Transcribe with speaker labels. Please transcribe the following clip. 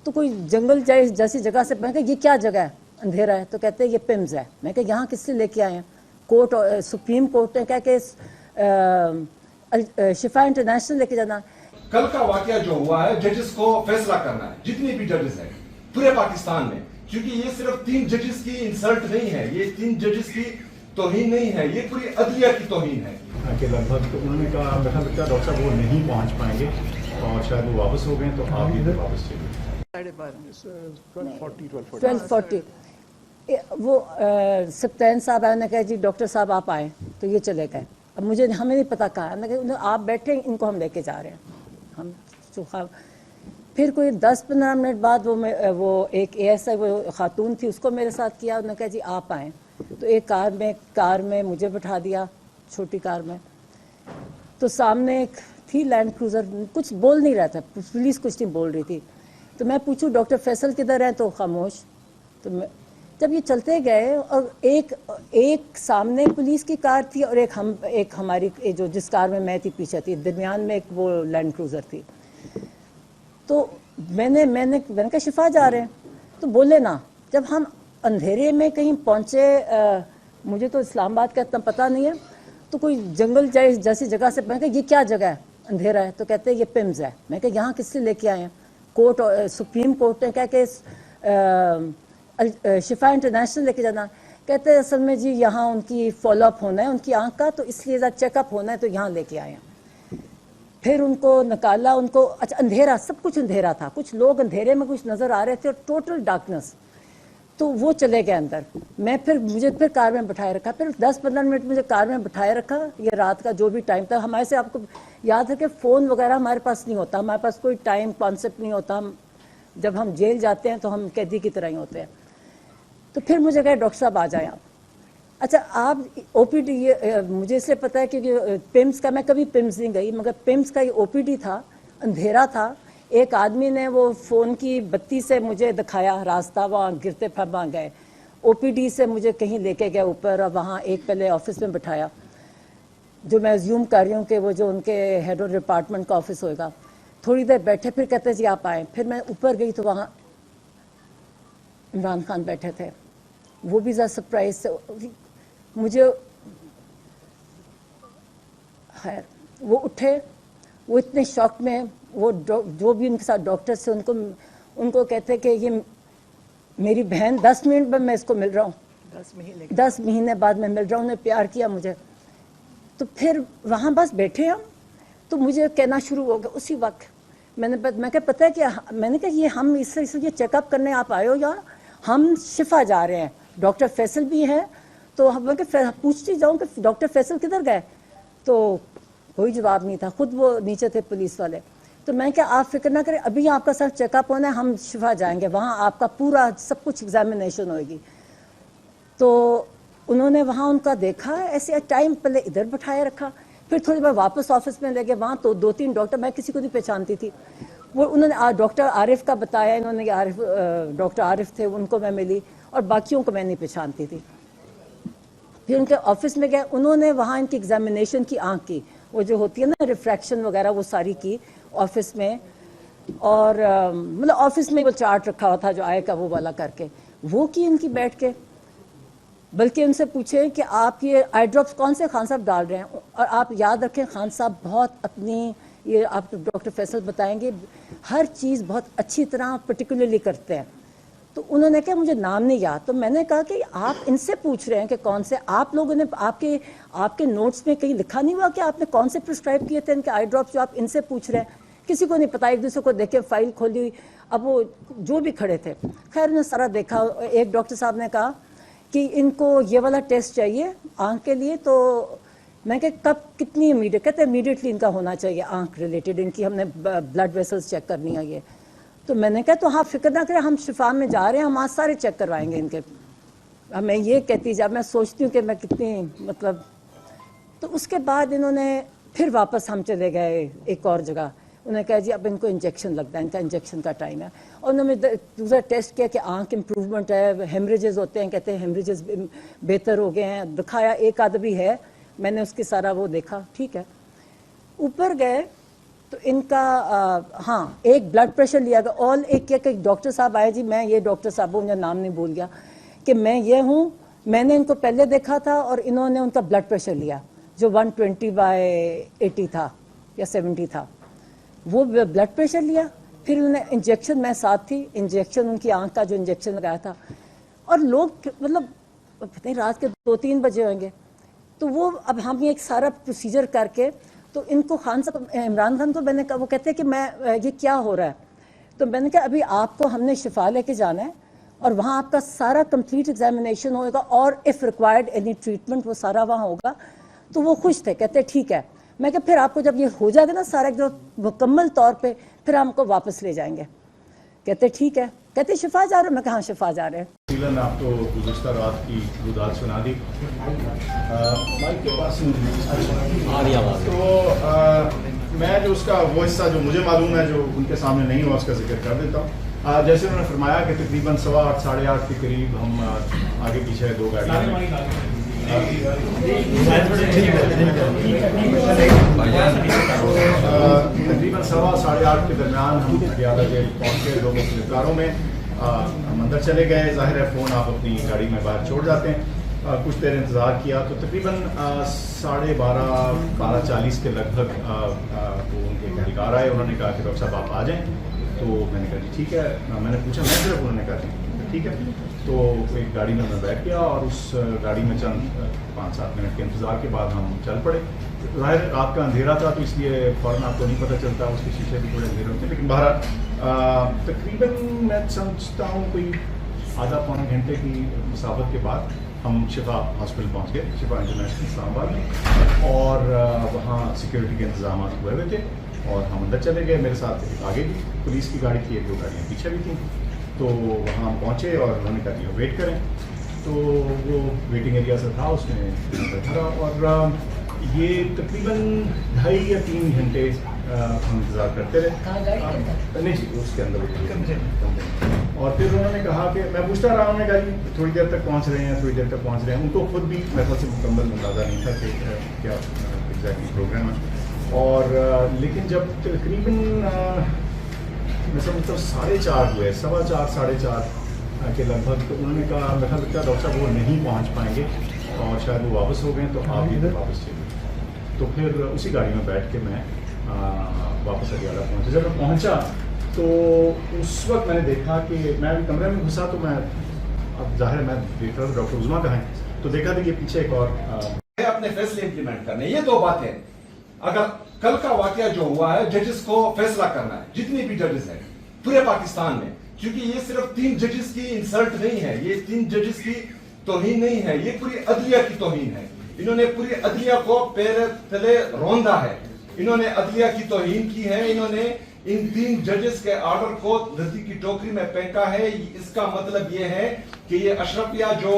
Speaker 1: तो कोई जंगल जैसी जगह से, मैं कहा ये क्या जगह है, अंधेरा है, तो कहते हैं ये पिम्स है। मैं कहा यहाँ किससे लेके आए हैं? कोर्ट, सुप्रीम कोर्ट ने कहा कि शिफा इंटरनेशनल लेके जाना।
Speaker 2: कल का वाकया जो हुआ है, जजेस को फैसला करना है, जितने भी जजेस हैं पूरे पाकिस्तान में, क्योंकि ये सिर्फ 3 जजेस की इंसल्ट नहीं है, ये 3 जजेस की तौहीन नहीं है, ये पूरी अदलिया की तौहीन है।
Speaker 3: कि लगभग तो उन्होंने कहा, मेरा लगता है डॉक्टर साहब वो नहीं पहुंच पाएंगे और शायद वो वापस हो गए, तो आप भी वापस चलिए।
Speaker 1: 12:40 वो सप्तान साहब आए, ने कहा जी डॉक्टर साहब आप आए, तो ये चले गए। अब हमें नहीं पता कहा, मैं कहा आप बैठे, इनको हम लेके जा रहे हैं। हम चुखा फिर कोई 10-15 मिनट बाद वो एक ASI वो खातून थी, उसको मेरे साथ किया। उन्होंने कहा जी आप आएँ, तो एक कार में मुझे बिठा दिया, छोटी कार में। तो सामने एक थी लैंड क्रूज़र, कुछ बोल नहीं रहा था, पुलिस कुछ नहीं बोल रही थी। तो मैं पूछूं डॉक्टर फैसल किधर है, तो खामोश। तो जब ये चलते गए और एक सामने पुलिस की कार थी और एक हमारी जो जिस कार में मैं थी पीछे थी, दरमियान में एक वो लैंड क्रूज़र थी। तो मैंने कहा शिफा जा रहे हैं, तो बोले ना। जब हम अंधेरे में कहीं पहुँचे, मुझे तो इस्लामाबाद का इतना पता नहीं है, तो कोई जंगल जैसी जगह से, मैं कहा ये क्या जगह है, अंधेरा है, तो कहते हैं ये पिम्स है। मैं कहा यहाँ किससे लेके आए हैं? कोर्ट, सुप्रीम कोर्ट ने कहा कि शिफा इंटरनेशनल लेके जाना। कहते हैं असल में जी यहाँ उनकी फॉलोअप होना है, उनकी आँख का, तो इसलिए ज़रा चेकअप होना है, तो यहाँ लेके आए हैं। फिर उनको निकाला, उनको अच्छा अंधेरा, सब कुछ अंधेरा था, कुछ लोग अंधेरे में कुछ नज़र आ रहे थे और टोटल डार्कनेस। तो वो चले गए अंदर। मुझे फिर कार में बिठाए रखा, फिर 10-15 मिनट मुझे कार में बिठाए रखा। ये रात का जो भी टाइम था, हमारे से आपको याद है कि फ़ोन वगैरह हमारे पास नहीं होता, हमारे पास कोई टाइम कॉन्सेप्ट नहीं होता। जब हम जेल जाते हैं तो हम कैदी की तरह ही होते हैं। तो फिर मुझे कहे डॉक्टर साहब आ जाएं आप। अच्छा आप OPD, ये मुझे इसलिए पता है क्योंकि पिम्स का, मैं कभी पिम्स नहीं गई, मगर पिम्स का ये OPD था, अंधेरा था। एक आदमी ने वो फ़ोन की बत्ती से मुझे दिखाया रास्ता, वहाँ गिरते फिर वहाँ गए। OPD से मुझे कहीं लेके गए ऊपर, और वहाँ एक पहले ऑफिस में बिठाया, जो मैं अज्यूम कर रही हूँ कि वो जो उनके हेड ऑफ डिपार्टमेंट का ऑफिस होगा। थोड़ी देर बैठे, फिर कहते जी आप आए। फिर मैं ऊपर गई तो वहाँ इमरान खान बैठे थे। वो भी ज़रा सरप्राइज से मुझे, खैर वो उठे, वो इतने शॉक में, वो जो भी उनके साथ डॉक्टर से उनको कहते कि ये मेरी बहन, 10 मिनट में मैं इसको मिल रहा हूँ, 10 महीने बाद मैं मिल रहा हूँ, उन्हें प्यार किया मुझे। तो फिर वहाँ बस बैठे हम, तो मुझे कहना शुरू हो गया उसी वक्त। मैं कहा पता है क्या, मैंने कहा ये हम इसलिए चेकअप करने आप आए हो या हम शिफा जा रहे हैं, डॉक्टर फैसल भी है। तो मैं पूछती जाऊँ कि डॉक्टर फैसल किधर गए, तो कोई जवाब नहीं था, खुद वो नीचे थे पुलिस वाले। तो मैं क्या आप फिक्र ना करें, अभी आपका सिर्फ चेकअप होना है, हम शिफा जाएंगे, वहाँ आपका पूरा सब कुछ एग्जामिनेशन होगी। तो उन्होंने वहाँ उनका देखा, ऐसे टाइम पहले इधर बिठाए रखा, फिर थोड़ी बार वापस ऑफिस में ले गए। वहाँ तो 2-3 डॉक्टर, मैं किसी को नहीं पहचानती थी, वो उन्होंने डॉक्टर आरिफ का बताया, इन्होंने डॉक्टर आरिफ थे, उनको मैं मिली, और बाकियों को मैं नहीं पहचानती थी। फिर उनके ऑफिस में गए, उन्होंने वहाँ इनकी एग्जामिनेशन की, आँख की वो जो होती है ना रिफ्रैक्शन वगैरह, वो सारी की ऑफिस में। और मतलब ऑफिस में वो चार्ट रखा हुआ था जो आएगा वो वाला करके, वो की इनकी बैठ के। बल्कि उनसे पूछे कि आप ये आई ड्रॉप्स कौन से खान साहब डाल रहे हैं, और आप याद रखें खान साहब बहुत अपनी, ये आप डॉक्टर फैसल बताएंगे, हर चीज़ बहुत अच्छी तरह पर्टिकुलरली करते हैं। तो उन्होंने कहा मुझे नाम नहीं याद। तो मैंने कहा कि आप इनसे पूछ रहे हैं कि कौन से, आप लोगों ने आपके नोट्स में कहीं लिखा नहीं हुआ कि आपने कौन से प्रिस्क्राइब किए थे इनके आई ड्रॉप्स, जो आप इनसे पूछ रहे हैं? किसी को नहीं पता, एक दूसरे को देखे, फाइल खोली हुई। अब वो जो भी खड़े थे, खैर उन्होंने सारा देखा। एक डॉक्टर साहब ने कहा कि इनको ये वाला टेस्ट चाहिए आँख के लिए। तो मैं कहा कब, कितनी इमीडिएट? कहते इमीडिएटली इनका होना चाहिए, आँख रिलेटेड, इनकी हमने ब्लड वेसल्स चेक करनी है ये। तो मैंने कहा तो हाँ फिक्र ना करें, हम शिफा में जा रहे हैं, हम आज सारे चेक करवाएंगे इनके। अब मैं ये कहती, जब मैं सोचती हूँ कि मैं कितनी मतलब। तो उसके बाद इन्होंने फिर वापस हम चले गए एक और जगह। उन्होंने कहा जी अब इनको इंजेक्शन लगता है, इनका इंजेक्शन का टाइम है। और उन्होंने दूसरा टेस्ट किया कि आँख इम्प्रूवमेंट है, हेमरेजेस होते हैं, कहते हैं हेमरेजेस बेहतर हो गए हैं, दिखाया एक आध भी है, मैंने उसकी सारा वो देखा, ठीक है। ऊपर गए تو ان کا ہاں ایک بلڈ پریشر لیا گیا. اور ایک ڈاکٹر صاحب آئے جی, میں یہ ڈاکٹر صاحب مجھے نام نہیں بھول گیا, کہ میں یہ ہوں, میں نے ان کو پہلے دیکھا تھا اور انہوں نے ان کا بلڈ پریشر لیا جو 120/80 تھا یا 70 تھا, وہ بلڈ پریشر لیا. پھر انہوں نے انجیکشن, میں ساتھ تھی, انجیکشن ان کی آنکھ کا جو انجیکشن لگایا تھا, اور لوگ مطلب پتہ نہیں رات کے 2-3 بجے ہوئیں گے. تو وہ اب ہم ایک سارا پروسیجر کر کے, تو ان کو خان صاحب, عمران خان کو میں نے کہا, وہ کہتے ہیں کہ میں یہ کیا ہو رہا ہے, تو میں نے کہا ابھی آپ کو ہم نے شفا لے کے جانا ہے اور وہاں آپ کا سارا کمپلیٹ ایگزامینیشن ہوگا اور اف ریکوائرڈ اینی ٹریٹمنٹ وہ سارا وہاں ہوگا. تو وہ خوش تھے, کہتے ٹھیک ہے. میں کہ پھر آپ کو جب یہ ہو جائے گا نا سارا ایک مکمل طور پہ, پھر ہم کو واپس لے جائیں گے. کہتے ٹھیک ہے. کہتے شفا جا رہے ہیں؟ میں کہا ہاں شفا جا رہے ہیں.
Speaker 3: تفصیلاً آپ کو گزشتہ رات کی گزارش سنا دی. مائک کے پاس تو میں جو اس کا وہ حصہ جو مجھے معلوم ہے جو ان کے سامنے نہیں ہوا اس کا ذکر کر دیتا ہوں. جیسے انہوں نے فرمایا کہ تقریباً 8:15 8:30 کے قریب ہم آگے پیچھے 2 گاڑیاں تقریباً 8:15 کے درمیان ہم پٹیالہ جیل پہنچے. 2 مختلف کاروں میں ہم اندر چلے گئے. ظاہر ہے فون آپ اپنی گاڑی میں باہر چھوڑ جاتے ہیں. کچھ دیر انتظار کیا تو تقریباً 12:30 کے لگ بھگ وہ ان کے اہلکار آئے. انہوں نے کہا کہ ڈاکٹر صاحب آپ آ جائیں. تو میں نے کہا جی ٹھیک ہے. میں نے پوچھا میں صرف, انہوں نے کہا جی ٹھیک ہے. تو ایک گاڑی میں بیٹھ گیا اور اس گاڑی میں چند 5-7 منٹ کے انتظار کے بعد ہم چل پڑے. ظاہر رات کا اندھیرا تھا تو اس لیے فوراً آپ کو نہیں پتہ چلتا, اس کے شیشے بھی تھوڑے اندھیرے ہوتے ہیں. لیکن بہرحال تقریباً میں سمجھتا ہوں کوئی آدھا پونے گھنٹے کی مسافت کے بعد ہم شفا ہاسپٹل پہنچ گئے, شفا انٹرنیشنل اسلام آباد میں. اور وہاں سیکورٹی کے انتظامات ہوئے ہوئے تھے اور ہم اندر چلے گئے. میرے ساتھ آگے بھی پولیس کی گاڑی تھی, 1-2 گاڑیاں پیچھے بھی تھیں. تو وہاں ہم پہنچے اور انہوں نے کہا کہ ویٹ کریں. تو وہ ویٹنگ ایریا سے تھا, اس میں بیٹھا رہا اور یہ تقریباً 2.5 یا 3 گھنٹے ہم انتظار کرتے رہے. نہیں جی اس کے اندر. اور پھر انہوں نے کہا کہ میں پوچھتا رہا, انہوں نے کہا کہ تھوڑی دیر تک پہنچ رہے ہیں, تھوڑی دیر تک پہنچ رہے ہیں. ان کو خود بھی میرے خیال سے مکمل اندازہ نہیں تھا کہ کیا ایگزیکٹلی پروگرام ہے. اور لیکن جب تقریباً میں سمجھتا ہوں 4:30 ہوئے, 4:15 4:30 کے لگ بھگ, تو انہوں نے کہا میرا خیال لگتا ہے ڈاکٹر صاحب وہ نہیں پہنچ پائیں گے اور شاید وہ واپس ہو گئے, تو آپ ہی واپس چلے. تو پھر اسی گاڑی میں بیٹھ کے میں واپس پٹیالہ پہنچا. جب میں پہنچا تو اس وقت میں نے دیکھا کہ میں ابھی کمرے میں گھسا, تو میں اب ظاہر میں دیکھ رہا تھا ڈاکٹر عظمیٰ کہاں ہیں, تو دیکھا تھا کہ پیچھے ایک اور
Speaker 2: اپنے فیصلے امپلیمنٹ کرنے. یہ 2 باتیں. اگر کل کا واقعہ جو ہوا ہے ججز کو فیصلہ کرنا ہے, جتنے بھی ججز ہیں پورے پاکستان میں, کیونکہ یہ صرف 3 ججز کی انسلٹ نہیں ہے, یہ 3 ججز کی توہین نہیں ہے, یہ پوری عدلیہ کی توہین ہے. انہوں نے پوری عدلیہ کو پیر تلے روندا ہے, انہوں نے عدلیہ کی توہین کی ہے. انہوں نے ان 3 ججز کے آرڈر کو ندی کی ٹوکری میں پھینکا ہے. اس کا مطلب یہ ہے کہ یہ اشرفیہ جو